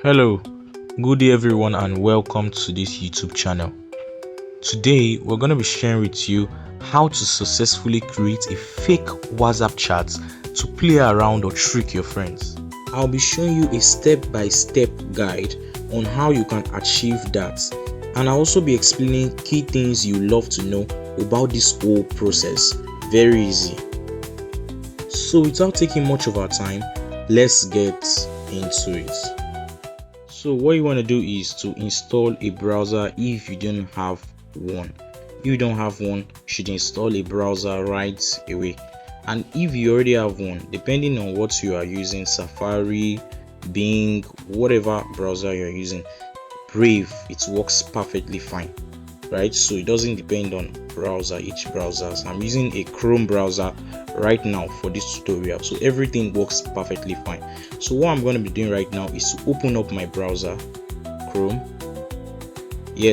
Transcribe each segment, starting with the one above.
Hello, good day everyone, and welcome to this YouTube channel. Today we're going to be sharing with you how to successfully create a fake WhatsApp chat to play around or trick your friends. I'll be showing you a step-by-step guide on how you can achieve that, and I'll also be explaining key things you love to know about this whole process. Very easy. So without taking much of our time, let's get into it. So what you want to do is to install a browser if you don't have one. If you don't have one, you should install a browser right away. And if you already have one, depending on what you are using, Safari, Bing, whatever browser you're using, Brave, it works perfectly fine, right? So it doesn't depend on browser, each browser. So I'm using a Chrome browser right now for this tutorial, so everything works perfectly fine. So what I'm going to be doing right now is to open up my browser, Chrome.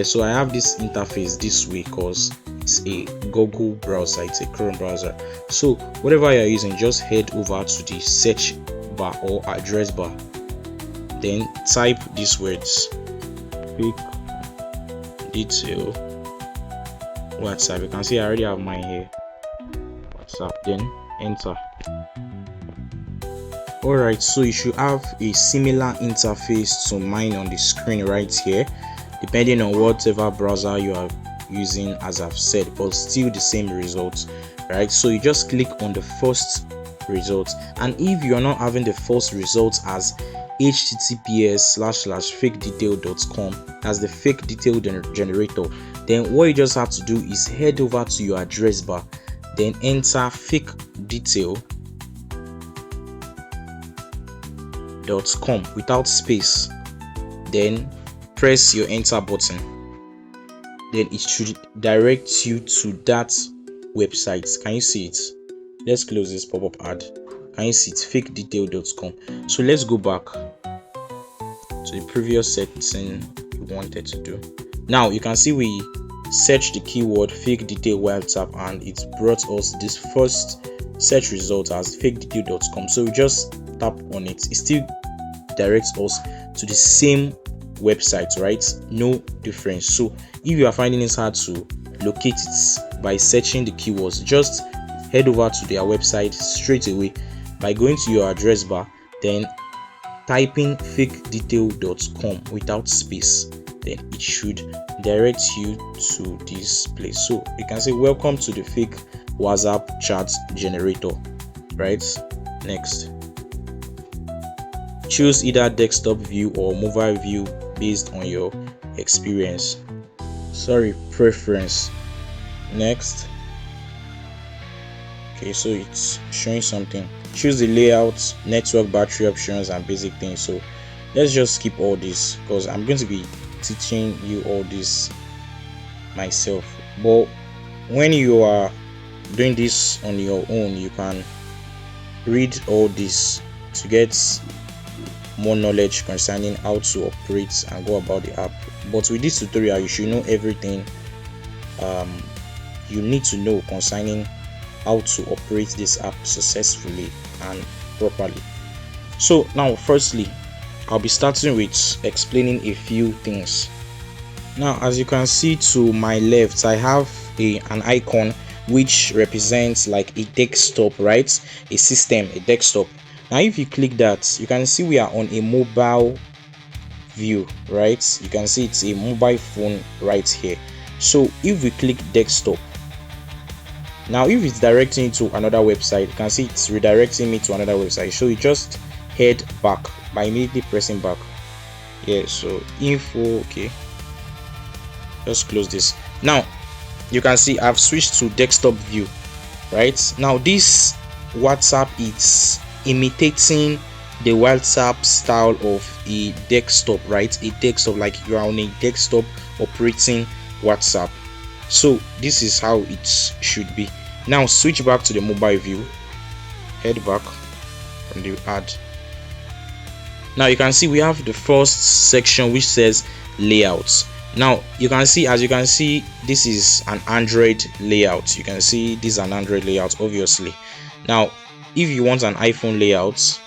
So I have this interface this way because it's a Google browser, it's a Chrome browser. So whatever you're using, just head over to the search bar or address bar, then type these words: quick detail WhatsApp. You can see I already have mine here, WhatsApp, then enter. Alright, so you should have a similar interface to mine on the screen right here, depending on whatever browser you are using, as I've said, but still the same results, right? So you just click on the first result, and if you are not having the first result as https://fakedetail.com as the fake detail generator, then what you just have to do is head over to your address bar, then enter fakedetail.com without space, then press your enter button. Then it should direct you to that website. Can you see it? Let's close this pop-up ad. Can you see it? fakedetail.com. So let's go back to the previous setting you wanted to do. Now you can see we searched the keyword fake detail WhatsApp and it brought us this first search result as fakedetail.com. So we just tap on it. It still directs us to the same website, right? No difference. So if you are finding it hard to locate it by searching the keywords, just head over to their website straight away by going to your address bar, then typing fakedetail.com without space. Then it should direct you to this place. So you can say welcome to the fake WhatsApp chat generator, right? Next, choose either desktop view or mobile view based on your experience, preference. Next, okay, so it's showing something. Choose the layout, network, battery options, and basic things. So let's just skip all this because I'm going to be teaching you all this myself. But when you are doing this on your own, you can read all this to get more knowledge concerning how to operate and go about the app. But with this tutorial, you should know everything you need to know concerning how to operate this app successfully and properly. So now, firstly, I'll be starting with explaining a few things. Now, as you can see to my left, I have an icon which represents like a desktop, right? A system, a desktop. Now, if you click that, you can see we are on a mobile view, right? You can see it's a mobile phone right here. So if we click desktop, now if it's directing you to another website, you can see it's redirecting me to another website. So you just head back by immediately pressing back. So info, okay, just close this. Now you can see I've switched to desktop view, right? Now this WhatsApp is imitating the WhatsApp style of a desktop, right? A desktop, like you are on a desktop operating WhatsApp. So this is how it should be. Now switch back to the mobile view, head back from the ad. Now you can see we have the first section which says layouts. Now you can see, as you can see, this is an Android layout. You can see this is an Android layout, obviously. Now if you want an iPhone layout,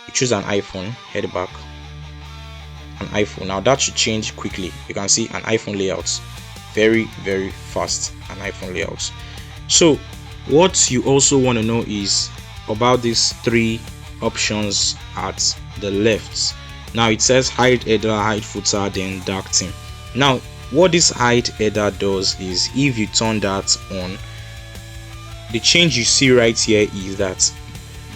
you choose an iPhone, head back, an iPhone. Now that should change quickly. You can see an iPhone layout, very fast, an iPhone layout. So what you also want to know is about these three options at the left. Now it says hide header, hide footer, then dark theme. Now what this hide header does is, if you turn that on, the change you see right here is that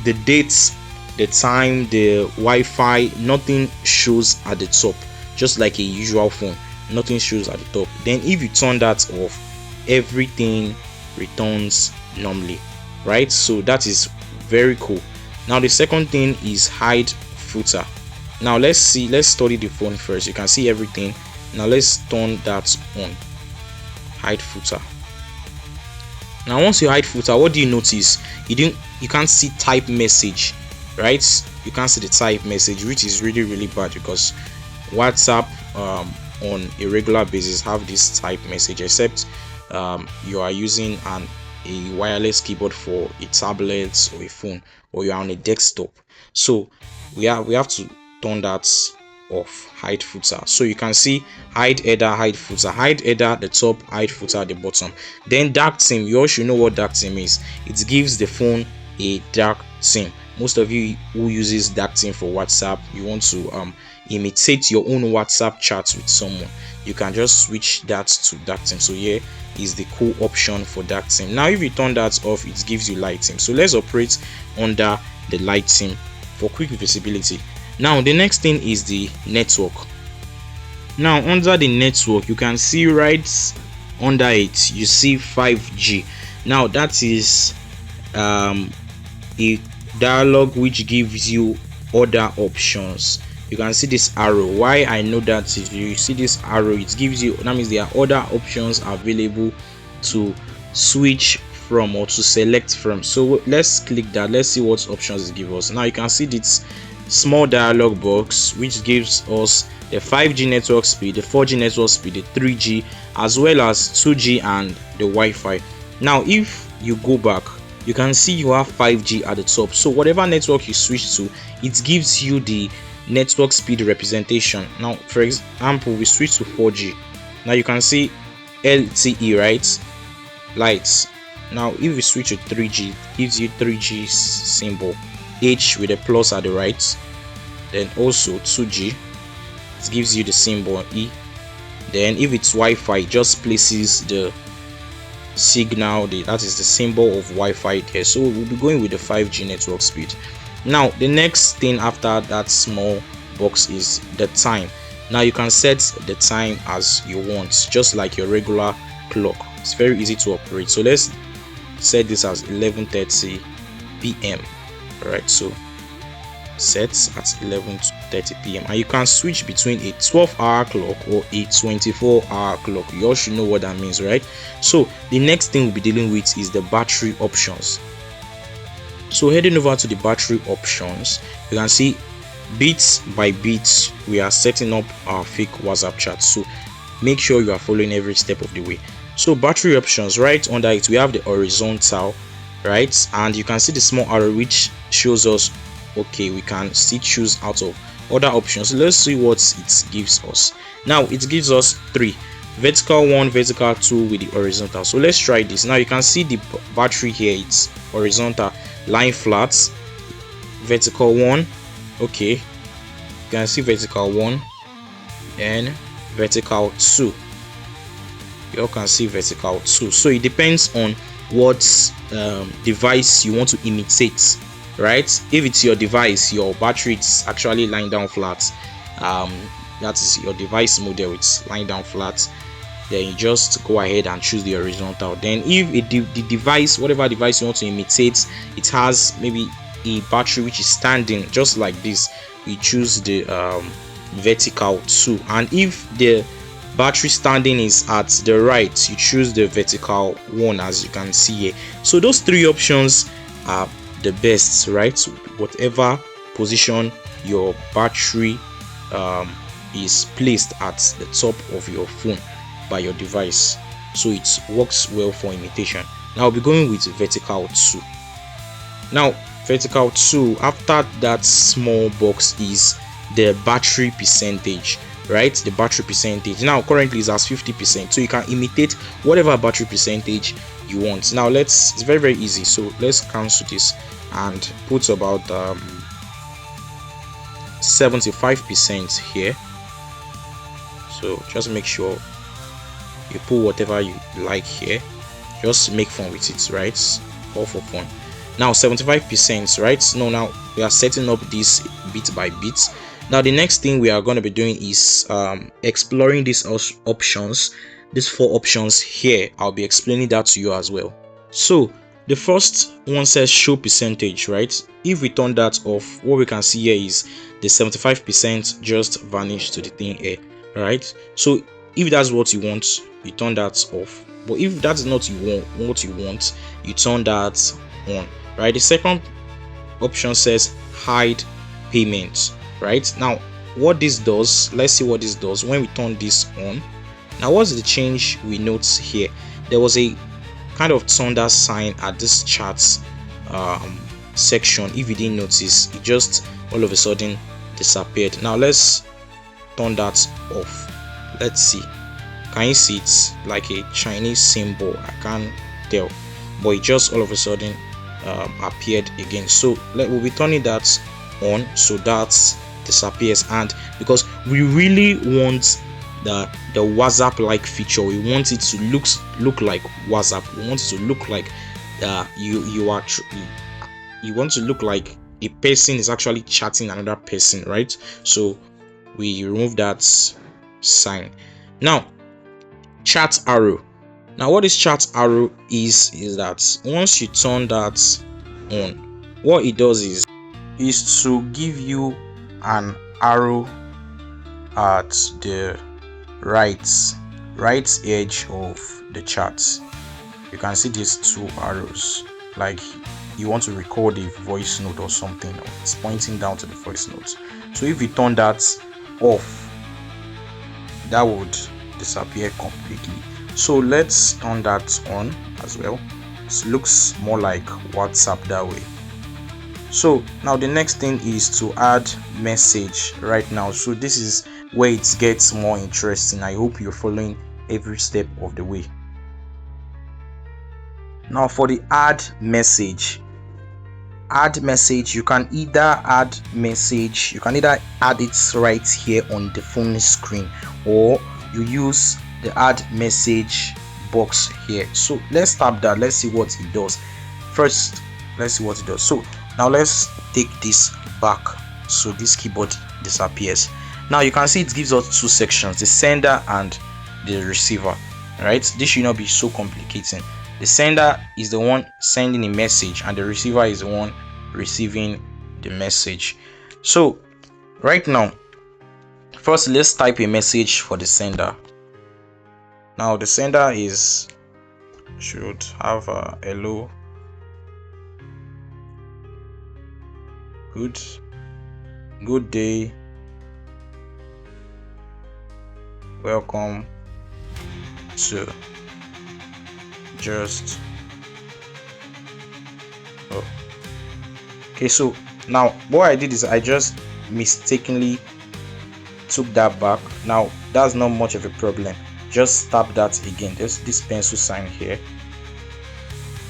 the dates, the time, the Wi-Fi, nothing shows at the top, just like a usual phone, nothing shows at the top. Then if you turn that off, everything returns normally, right? So that is very cool. Now the second thing is hide footer. Now let's study the phone first. You can see everything. Now let's turn that on, hide footer. Now once you hide footer, what do you notice? You can't see type message, right? You can't see the type message, which is really bad, because WhatsApp on a regular basis have this type message, except you are using a wireless keyboard for a tablet or a phone, or you are on a desktop. So we have to turn that off, hide footer. So you can see hide header, hide footer, hide header at the top, hide footer at the bottom. Then dark theme, you all should know what dark theme is. It gives the phone a dark theme. Most of you who uses dark theme for WhatsApp, you want to imitate your own WhatsApp chats with someone, you can just switch that to dark theme. So here is the cool option for dark theme. Now if you turn that off, it gives you light theme. So let's operate under the light theme for quick visibility. Now the next thing is the network. Now under the network, you can see right under it, you see 5G. Now that is a dialog which gives you other options. You can see this arrow. Why I know that, if you see this arrow, it gives you, that means there are other options available to switch from or to select from. So let's click that. Let's see what options it gives us. Now you can see this small dialog box which gives us the 5G network speed, the 4G network speed, the 3G, as well as 2G and the Wi-Fi. Now if you go back, you can see you have 5G at the top. So whatever network you switch to, it gives you the network speed representation. Now for example, we switch to 4G. Now you can see LTE, right? Lights. Now if we switch to 3G, it gives you 3G symbol, H with a plus at the right. Then also 2G, it gives you the symbol E. Then if it's Wi-Fi, it just places the signal, that is the symbol of Wi-Fi there. So we'll be going with the 5G network speed. Now the next thing after that small box is the time. Now you can set the time as you want, just like your regular clock. It's very easy to operate. So let's set this as 11:30 p.m. Alright, so set at 11:30 p.m. and you can switch between a 12-hour clock or a 24-hour clock. You all should know what that means, right? So the next thing we'll be dealing with is the battery options. So heading over to the battery options, you can see bit by bit we are setting up our fake WhatsApp chat. So make sure you are following every step of the way. So battery options, right under it we have the horizontal, right, and you can see the small arrow which shows us, okay, we can still choose out of other options. Let's see what it gives us. Now it gives us 3: vertical 1, vertical 2 with the horizontal. So let's try this. Now you can see the battery here, it's horizontal, line flat, vertical 1, okay, you can see vertical 1 and vertical 2. You all can see vertical 2. So it depends on what device you want to imitate, right? If it's your device, your battery is actually lying down flat, that is your device model, it's lying down flat, then you just go ahead and choose the horizontal. Then if the device, whatever device you want to imitate, it has maybe a battery which is standing just like this, we choose the vertical 2. And if the battery standing is at the right, you choose the vertical 1, as you can see here. So those 3 options are the best, right? So whatever position your battery is placed at the top of your phone by your device, so it works well for imitation. Now I'll be going with vertical 2. Now vertical 2, after that small box is the battery percentage, right? The battery percentage now currently is as 50%, so you can imitate whatever battery percentage you want. Now it's very easy, so let's cancel this and put about 75% here. So just make sure you put whatever you like here, just make fun with it, right? All for fun. Now 75%, right? No, now we are setting up this bit by bit. Now the next thing we are going to be doing is exploring these options, these 4 options here. I'll be explaining that to you as well. So the first one says show percentage, right? If we turn that off, what we can see here is the 75% just vanished to the thin air, right? So if that's what you want, you turn that off. But if that's not what you want, you turn that on, right? The second option says hide payment, right? Now what this does, let's see what this does when we turn this on. Now what's the change we note here? There was a kind of thunder sign at this charts section. If you didn't notice, it just all of a sudden disappeared. Now let's turn that off. Let's see, can you see it's like a Chinese symbol? I can't tell, but it just all of a sudden appeared again. So we'll be turning that on so that disappears. And because we really want the WhatsApp like feature, we want it to look like WhatsApp, we want it to look like you want to look like a person is actually chatting another person, right? So we remove that sign. Now chat arrow. Now what this chat arrow is that once you turn that on, what it does is to give you an arrow at the right edge of the chat. You can see these 2 arrows, like you want to record a voice note or something, it's pointing down to the voice note. So if you turn that off, that would disappear completely. So let's turn that on as well. It looks more like WhatsApp that way. So now the next thing is to add message right now. So this is where it gets more interesting. I hope you're following every step of the way. Now for the add message, you can either add it right here on the phone screen, or you use the add message box here. So let's tap that, let's see what it does. First let's see what it does. So now let's take this back so this keyboard disappears. Now you can see it gives us 2 sections, the sender and the receiver, right? This should not be so complicating. The sender is the one sending a message and the receiver is the one receiving the message. So right now, first let's type a message for the sender. Now the sender should have a hello, good day, welcome to just okay. So now what I did is I just mistakenly took that back. Now that's not much of a problem, just tap that again. There's this pencil sign here,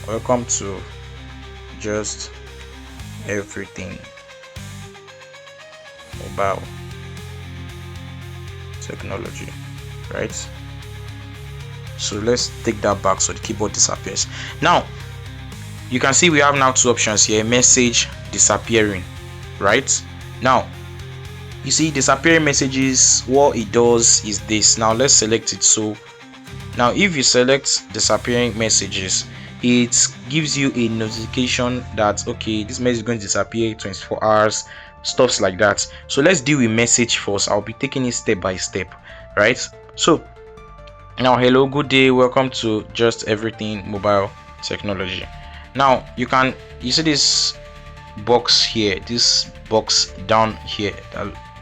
welcome to just everything mobile technology, right? So let's take that back so the keyboard disappears. Now you can see we have now 2 options here, message disappearing, right? Now you see disappearing messages, what it does is this. Now let's select it. So now if you select disappearing messages, it gives you a notification that okay, this message is going to disappear 24 hours, stuffs like that. So let's deal with message first. I'll be taking it step by step, right? So now hello, good day, welcome to just everything mobile technology. Now you see this box here, this box down here,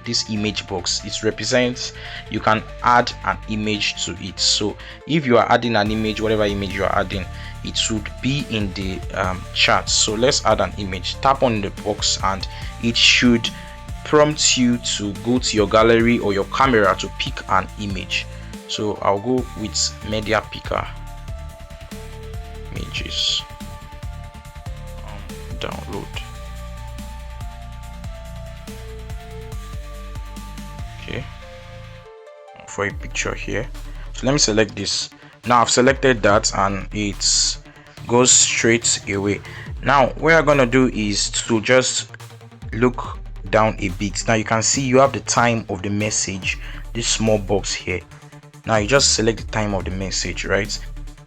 this image box, it represents you can add an image to it. So if you are adding an image, whatever image you are adding, it should be in the chat. So let's add an image. Tap on the box and it should prompt you to go to your gallery or your camera to pick an image. So I'll go with media picker, images, download. Okay, for a picture here. So let me select this. Now I've selected that and it goes straight away. Now what I'm gonna do is to just look down a bit. Now you can see you have the time of the message, this small box here. Now you just select the time of the message, right?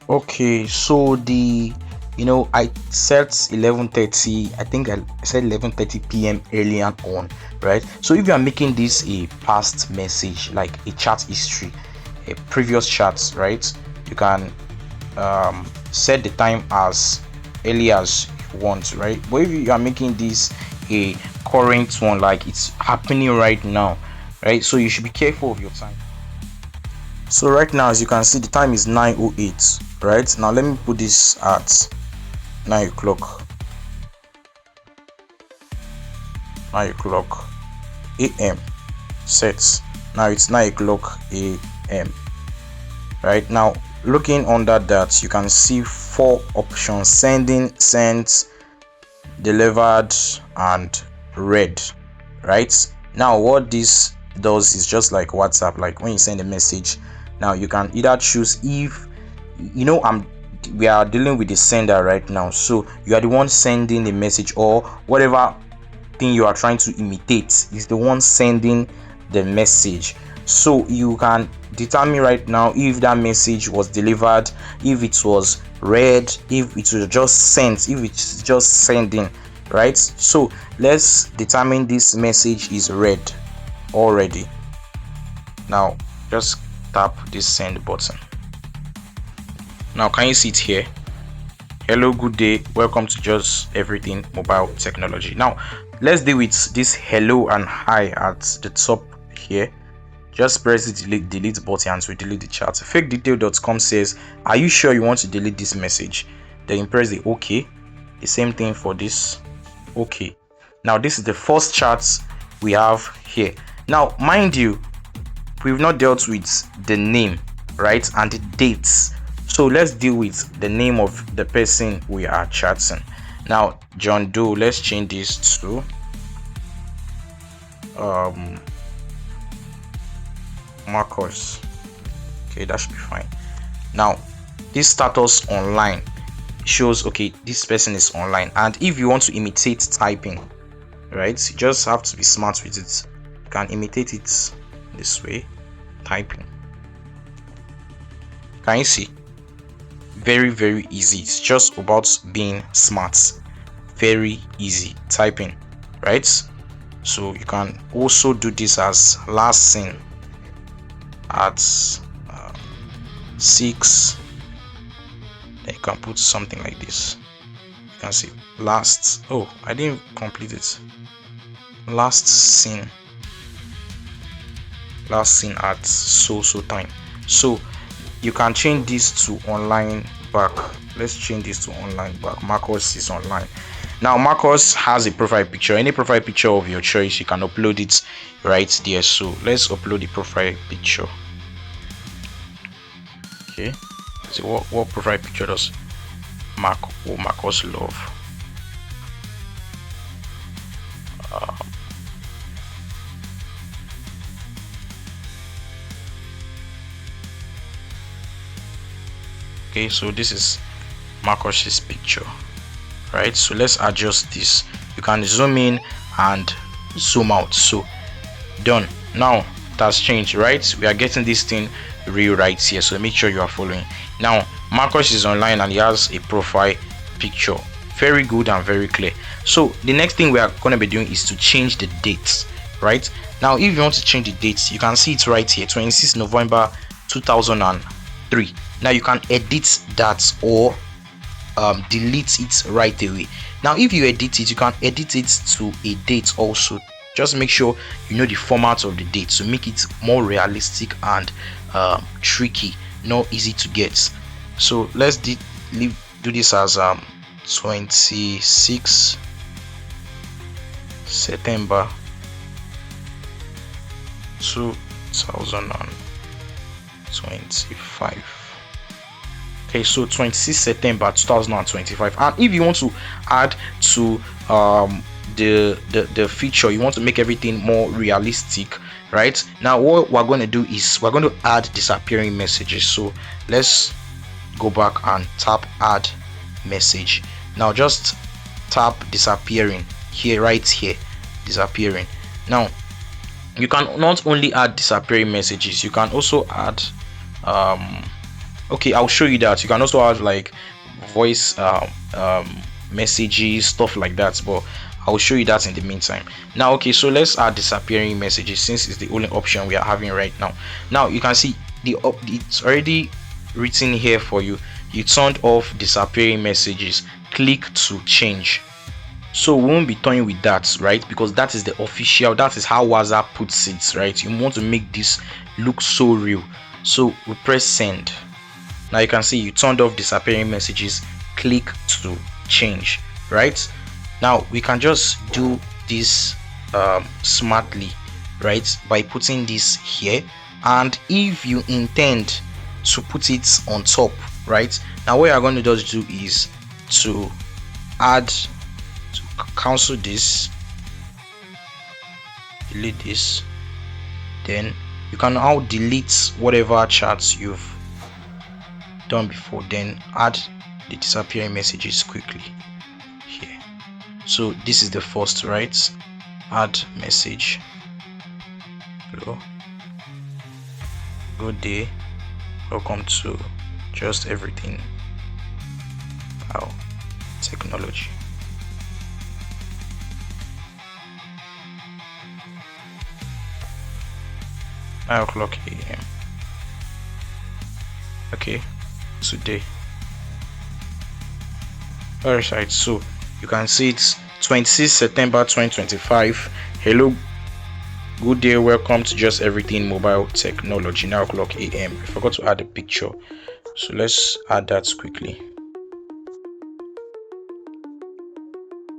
Okay, so I set 11:30. I think I said 11:30 p.m. early and on, right? So if you are making this a past message, like a chat history, a previous chats, right, you can set the time as early as you want, right? But if you are making this a current one, like it's happening right now, right, so you should be careful of your time. So right now, as you can see, the time is 9:08, right? Now let me put this at 9 o'clock a.m. set. Now it's 9 o'clock a.m. right now. Looking under that, you can see 4 options: sending, sent, delivered, and read. Right now, what this does is just like WhatsApp. Like when you send a message, now you can either choose, if we are dealing with the sender right now, so you are the one sending the message, or whatever thing you are trying to imitate is the one sending the message. So you can determine right now if that message was delivered, if it was read, if it was just sent, if it's just sending, right? So let's determine this message is read already. Now just tap this send button. Now can you see it here? Hello, good day, welcome to Just Everything Mobile Technology. Now let's deal with this hello and hi at the top here. Just press the delete button to delete the chat. Fakedetail.com says, are you sure you want to delete this message? Then press the OK. The same thing for this. OK. Now this is the first chat we have here. Now mind you, we've not dealt with the name, right, and the dates. So let's deal with the name of the person we are chatting. Now John Doe, let's change this to Marcus. Okay, that should be fine. Now this status online shows, okay, this person is online. And if you want to imitate typing, right, you just have to be smart with it. You can imitate it this way, typing. Can you see? Very, very easy. It's just about being smart. Very easy typing, right? So you can also do this as last seen at 6. Then you can put something like this. You can see last. Oh, I didn't complete it. Last seen at so time. So you can change this to online back. Let's change this to online back. Marcus is online. Now Marcus has a profile picture. Any profile picture of your choice, you can upload it right there. So let's upload the profile picture. Okay, so what profile picture does Marcus love? Okay, so this is Marcus's picture, right? So let's adjust this. You can zoom in and zoom out. So done. Now it has changed, right? We are getting this thing real right here, so make sure you are following. Now Marcus is online and he has a profile picture, very good and very clear. So the next thing we are going to be doing is to change the dates, right? Now if you want to change the dates, you can see it right here, 26 November 2003. Now you can edit that or delete it right away. Now if you edit it, you can edit it to a date also. Just make sure you know the format of the date to make it more realistic and tricky, not easy to get. So let's do this as 26 September 2025. Okay, so 26 September 2025. And if you want to add to the feature, you want to make everything more realistic, right? Now what we're going to do is we're going to add disappearing messages. So let's go back and tap add message. Now just tap disappearing here, right here, disappearing. Now you can not only add disappearing messages, you can also add okay, I'll show you that. You can also add like voice messages, stuff like that, but I'll show you that in the meantime. Now okay, so let's add disappearing messages since it's the only option we are having right now. Now you can see it's already written here for you. You turned off disappearing messages, click to change. So we won't be toying with that, right? Because that is the official, that is how WhatsApp puts it, right? You want to make this look so real. So we press send. Now you can see you turned off disappearing messages, click to change, right? Now we can just do this smartly, right, by putting this here. And if you intend to put it on top, right, now what you're going to just do is to add, to cancel this, delete this, then you can now delete whatever chats you've done before, then add the disappearing messages quickly here. So this is the first, right? Add message. Hello, good day, welcome to Just Everything Wow Technology. Nine o'clock a.m. Okay, today. Alright, so you can see it's 26 September 2025. Hello, good day, welcome to Just Everything Mobile Technology. 9 o'clock a.m. I forgot to add a picture, so let's add that quickly.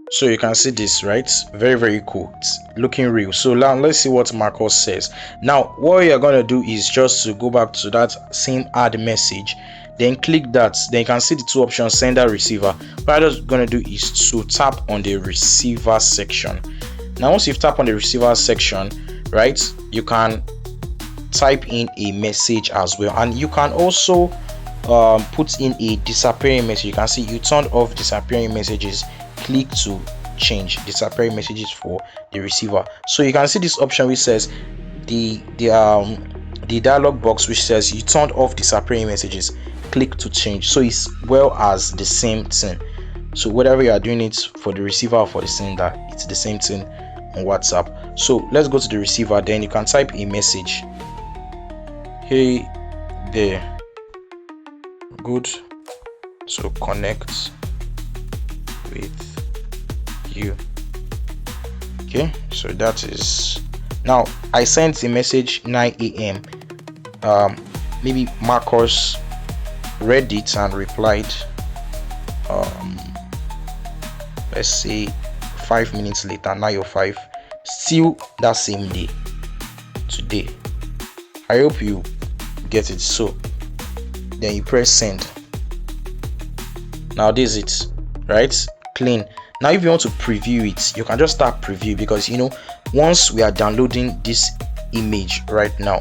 So you can see this, right? Very cool. It's looking real. So now let's see what Marcus says. Now what you're going to do is just to go back to that same add message, then click that. Then you can see the two options, sender, receiver. What I'm just going to do is to tap on the receiver section. Now once you've tapped on the receiver section, right, you can type in a message as well, and you can also put in a disappearing message. You can see you turned off disappearing messages, click to change disappearing messages for the receiver. So you can see this option which says the dialog box which says you turned off disappearing messages, click to change. So it's well as the same thing. So whatever you are doing it for the receiver or for the sender, it's the same thing on WhatsApp. So let's go to the receiver. Then you can type a message. Hey there, good to connect with you. Okay, so that is, now I sent a message 9 a.m. Maybe Marcus read it and replied let's say 5 minutes later, 9:05, still that same day, today. I hope you get it. So then you press send. Now this is it, right? Clean. Now if you want to preview it, you can just start preview, because you know once we are downloading this image right now,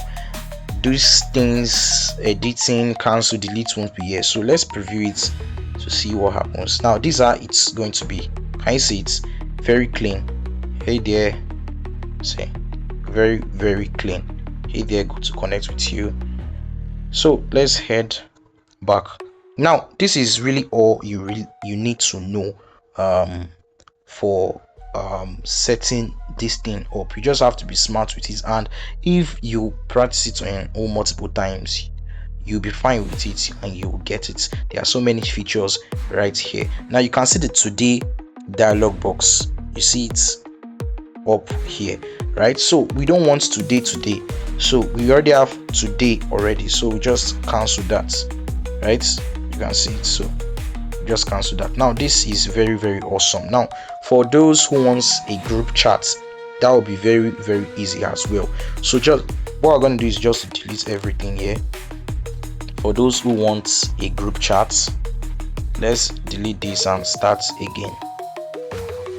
these things, editing, cancel, delete won't be here. So let's preview it to see what happens. Now these are it's going to be. Can you see it's very clean? Hey there, see, very clean. Hey there, good to connect with you. So let's head back. Now this is really all you need to know for setting this thing up. You just have to be smart with it, and if you practice it on all multiple times, you'll be fine with it and you will get it. There are so many features right here. Now you can see the today dialog box. You see it up here, right? So we don't want today, so we already have today already, so we just cancel that, right? You can see it, so just cancel that. Now this is very awesome. Now for those who wants a group chat, that will be very, very easy as well. So just what we're going to do is just delete everything here. For those who want a group chat, let's delete this and start again.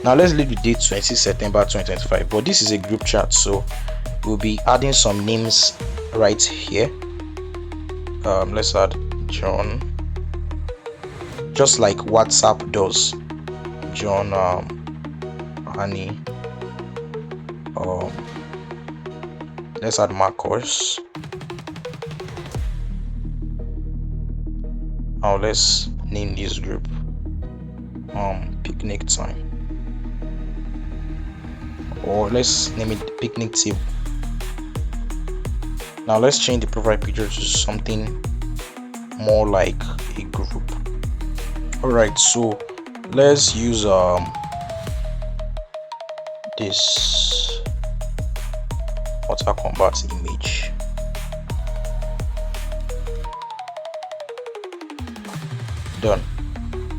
Now let's leave the date 20 September 2025, but this is a group chat, so we'll be adding some names right here. Let's add John, just like WhatsApp does. John, Annie, let's add Marcos. Now let's name this group picnic time, or let's name it picnic table. Now let's change the profile picture to something more like a group. All right, so let's use this water combat image. Done.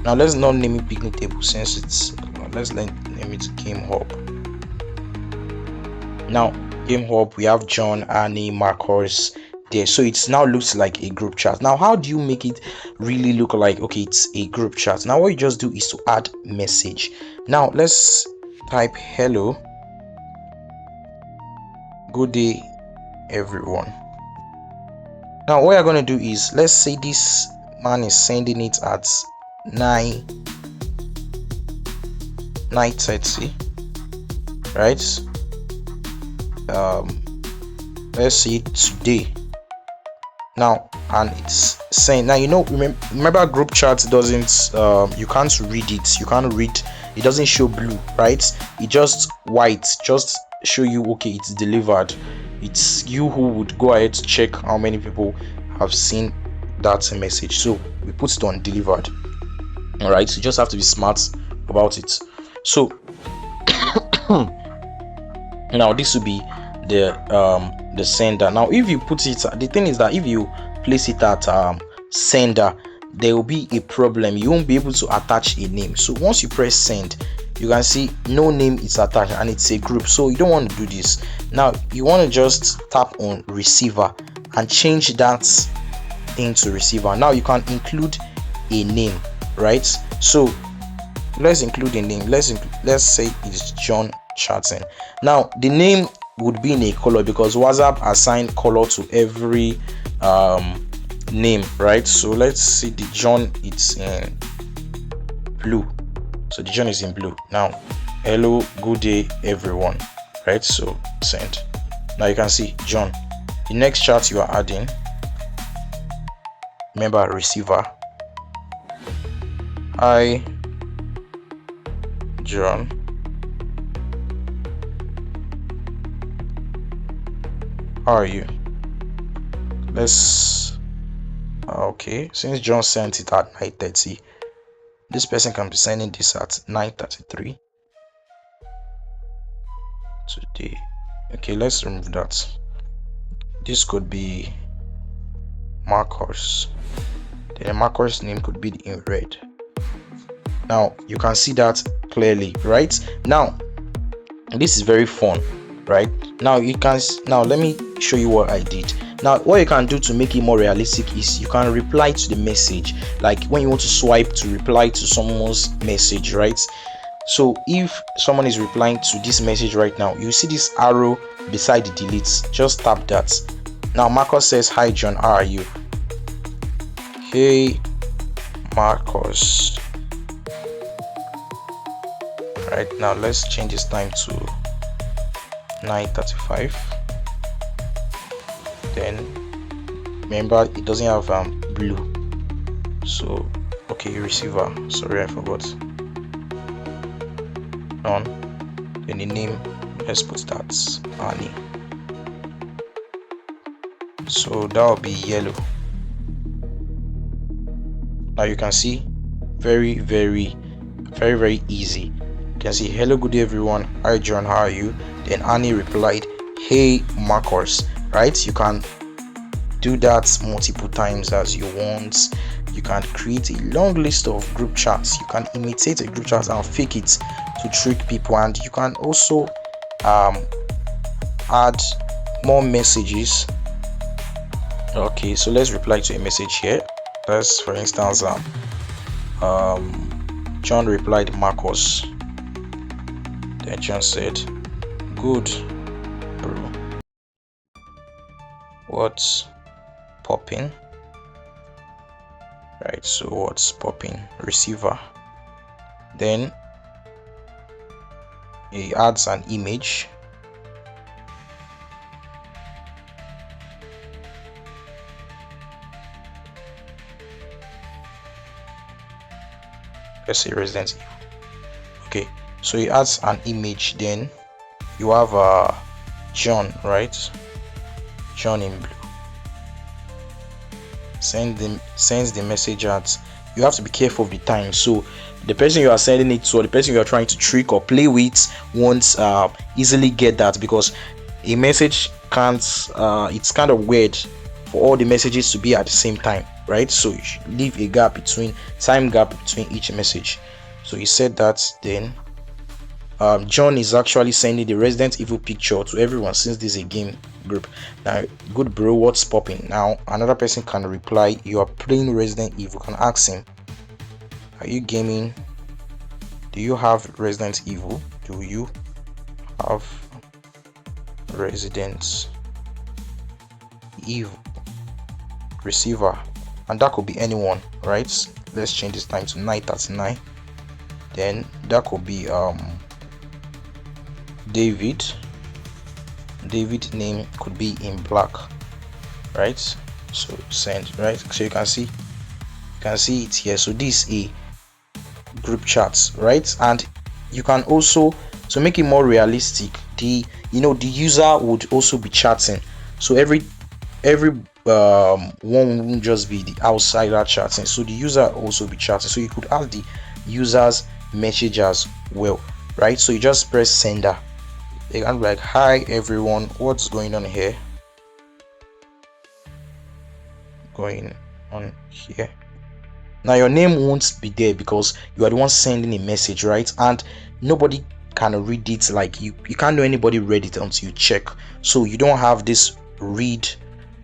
Now let's not name it picnic table, since it's let's name it game hub. Now game hub, we have John, Annie, Marcos there, so it now looks like a group chat. Now how do you make it really look like, okay, it's a group chat? Now what you just do is to add message. Now let's type hello, good day everyone. Now what you're going to do is, let's say this man is sending it at 9:30, right? Let's see today. Now, and it's saying, now you know, remember group chat doesn't you can't read it, it doesn't show blue, right? It just white, just show you, okay, it's delivered. It's you who would go ahead to check how many people have seen that message. So we put it on delivered. All right, so you just have to be smart about it. So now this will be the sender. Now if you put it, the thing is that if you place it at sender, there will be a problem. You won't be able to attach a name. So once you press send, you can see no name is attached and it's a group. So you don't want to do this. Now you want to just tap on receiver and change that thing to receiver. Now you can include a name, right? So let's include a name. Let's say it's John chatting. Now the name would be in a color because WhatsApp assigned color to every name, right? So let's see the John, it's in blue. So the John is in blue. Now hello, good day everyone, right? So send. Now you can see John. The next chat you are adding, remember receiver. Hi John, how are you? Let's okay, since John sent it at 9:30, this person can be sending this at 9:33 today. Okay, let's remove that. This could be Marcos. The Marcos name could be in red. Now you can see that clearly, right? Now this is very fun, right? Now you can, now let me show you what I did. Now what you can do to make it more realistic is you can reply to the message, like when you want to swipe to reply to someone's message, right? So if someone is replying to this message right now, you see this arrow beside the delete, just tap that. Now Marcos says, hi John, how are you? Hey Marcos. Right, now let's change this time to 9:35. Then remember it doesn't have blue, so okay, receiver, sorry I forgot, on. Then the name, let's put that Annie, so that will be yellow. Now you can see very easy. You can see hello, good day everyone, hi John, how are you? Then Annie replied, hey Marcos, right? You can do that multiple times as you want. You can create a long list of group chats. You can imitate a group chat and fake it to trick people, and you can also add more messages. Okay, so let's reply to a message here. Let's, for instance, John replied Marcus. Then John said, "Good, bro. What's popping?" Right, so what's popping? Receiver. Then he adds an image. Let's say Resident Evil. Okay, so he adds an image. Then you have John, right? John in blue. Sends the message out. You have to be careful of the time. So the person you are sending it to, or the person you are trying to trick or play with, won't easily get that, because a message can't. It's kind of weird for all the messages to be at the same time, right? So you should leave a time gap between each message. So he said that. Then John is actually sending the Resident Evil picture to everyone, since this is a game group. Now, good bro, what's popping? Now another person can reply, "You are playing Resident Evil." Can ask him, "Are you gaming? Do you have Resident Evil? Do you have Resident Evil?" Receiver. And that could be anyone, right? Let's change this time to 9:39. Then that could be David. Name could be in black, right? So send, right? So you can see it here. So this is a group chat, right? And you can also, to make it more realistic, the user would also be chatting. So every one won't just be the outsider chatting. So the user also be chatting. So you could have the user's message as well, right? So you just press sender. They can be like, "Hi everyone, what's going on here?" Now your name won't be there because you are the one sending a message, right? And nobody can read it. Like you can't know anybody read it until you check. So you don't have this read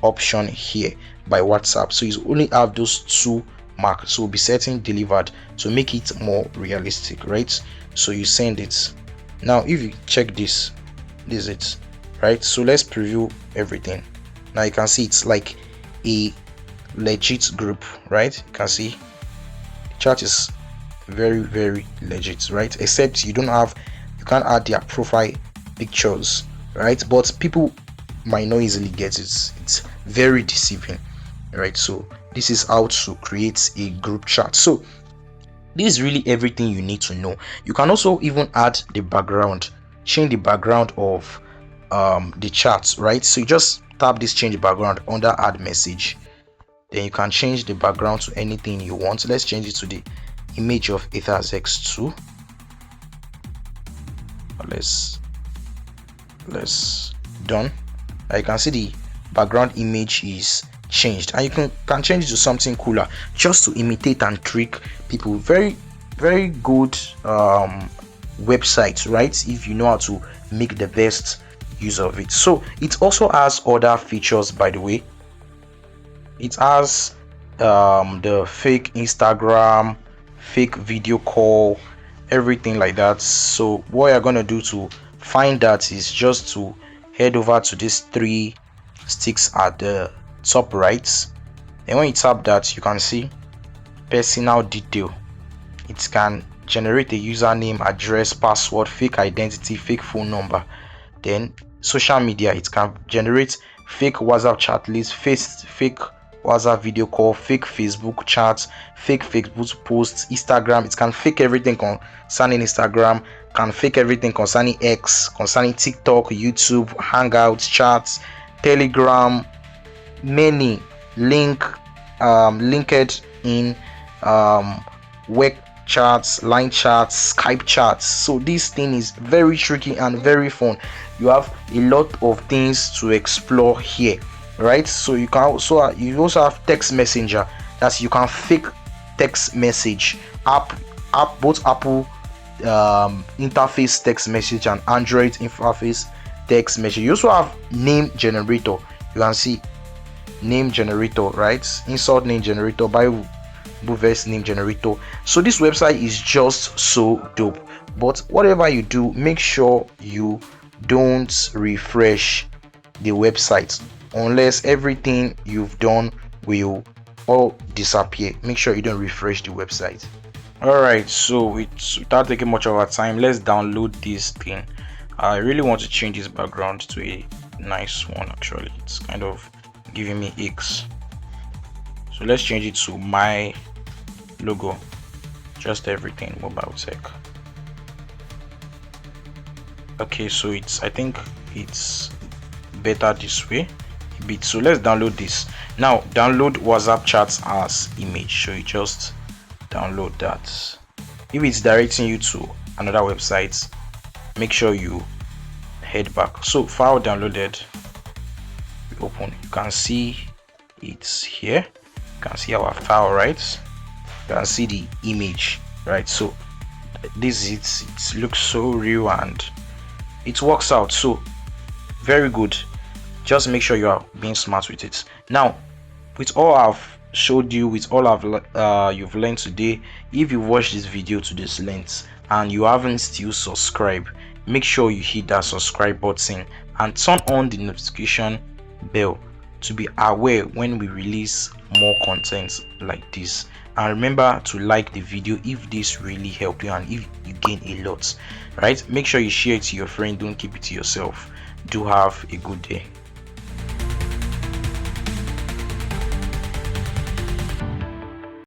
option here by WhatsApp. So you only have those two marks. So we'll be setting delivered to make it more realistic, right? So you send it. Now if you check this is it, right? So let's preview everything. Now you can see it's like a legit group, right? You can see the chat is very, very legit, right? Except you can't add their profile pictures, right? But people might not easily get it. It's very deceiving, right? So this is how to create a group chat. So this is really everything you need to know. You can also even add the background, change the background of the chat, right? So you just tap this change background under add message. Then you can change the background to anything you want. Let's change it to the image of EtherX2. Let's done. Now you can see the background image is changed, and you can change it to something cooler just to imitate and trick people. Very, very good website, right? If you know how to make the best use of it. So it also has other features, by the way. It has the fake Instagram, fake video call, everything like that. So what you're gonna do to find that is just to head over to these three sticks at the top right, and when you tap that, you can see personal detail. It can generate a username, address, password, fake identity, fake phone number. Then social media, it can generate fake WhatsApp chat list, fake WhatsApp video call, fake Facebook chat, fake Facebook posts. Instagram, it can fake everything concerning Instagram, can fake everything concerning X, concerning TikTok, YouTube, Hangouts, chats, Telegram, many linked in work chats, line chats, Skype chats. So this thing is very tricky and very fun. You have a lot of things to explore here, right? So you also have text messenger, that you can fake text message both Apple interface text message and Android interface text message. You also have name generator. You can see name generator, right? Insert name generator, Bible verse name generator. So this website is just so dope. But whatever you do, make sure you don't refresh the website unless everything you've done will all disappear. Make sure you don't refresh the website. All right, so without taking much of our time, let's download this thing. I really want to change this background to a nice one. Actually, it's kind of giving me aches, so let's change it to my logo, just everything mobile tech. Okay, so I think it's better this way a bit. So let's download this now. Download WhatsApp chats as image. So you just download that. If it's directing you to another website, make sure you head back. So file downloaded, we open. You can see it's here. You can see our file, right? You can see the image, right? So this is it looks so real and it works out. So very good. Just make sure you are being smart with it. Now, with all I've showed you, with all you've learned today, if you watched this video to this length and you haven't still subscribed, make sure you hit that subscribe button and turn on the notification bell to be aware when we release more content like this. And remember to like the video if this really helped you and if you gain a lot, right? Make sure you share it to your friend, don't keep it to yourself. Do have a good day.